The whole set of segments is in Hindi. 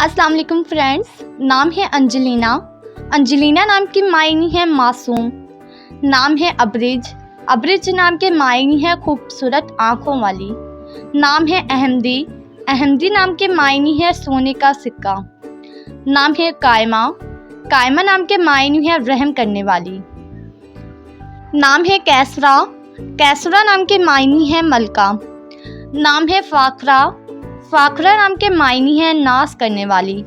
अस्सलाम वालेकुम फ्रेंड्स। नाम है अंजलिना। अंजलिना नाम की मायनी है मासूम। नाम है अब्रिज। अब्रिज नाम के मायनी है खूबसूरत आँखों वाली। नाम है अहमदी। अहमदी नाम के मायनी है सोने का सिक्का। नाम है कायमा। कायमा नाम के मायनी है रहम करने वाली। नाम है कैसरा। कैसरा नाम के मायनी है मलका। नाम है फाखरा। फाखरा नाम के मायनी है नाज करने वाली।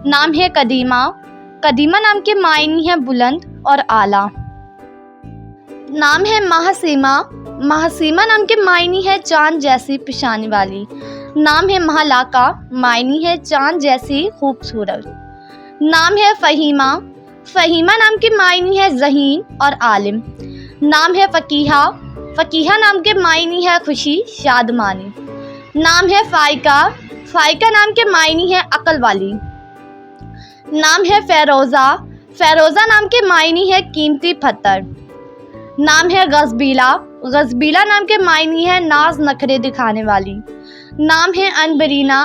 नाम है कदीमा। कदीमा नाम के मायनी है बुलंद और आला। नाम है महसीमा। महसीमा नाम के मायनी है चांद जैसी पेशानी वाली। नाम है महलाका। मायनी है चांद जैसी खूबसूरत। नाम है फ़हीमा। फ़हीमा नाम के मायनी है ज़हीन और आलिम। नाम है फ़कीहा। फ़कीहा नाम के मायनी है खुशी शादमानी। नाम है फ़ाइका। फ़ाइका नाम के मायनी है अकल वाली। नाम है फ़ेरोज़ा। फ़ेरोज़ा नाम के मायनी है कीमती पत्थर। नाम है गज़बीला। गज़बीला नाम के मायनी है नाज नखरे दिखाने वाली। नाम है अनबरीना।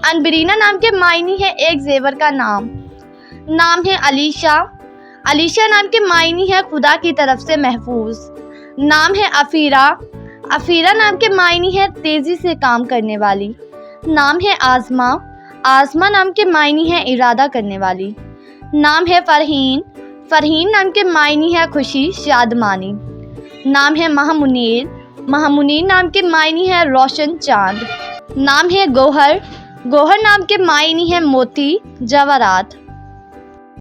अनबरीना नाम के मायनी है एक जेवर का नाम। नाम है अलीशा। अलीशा नाम के मायनी है खुदा की तरफ से महफूज। नाम है अफ़ीरा। अफ़ीरा नाम के मायनी है तेज़ी से काम करने वाली। नाम है आज़मा। आज़मा नाम के मायनी है इरादा करने वाली। नाम है फ़रहीन। फ़रहीन नाम के मायनी है खुशी शादमानी। नाम है महमुनीर। महमुनीर नाम के मायनी है रोशन चाँद। नाम है गोहर। गोहर नाम के मायनी है मोती जवाहरात।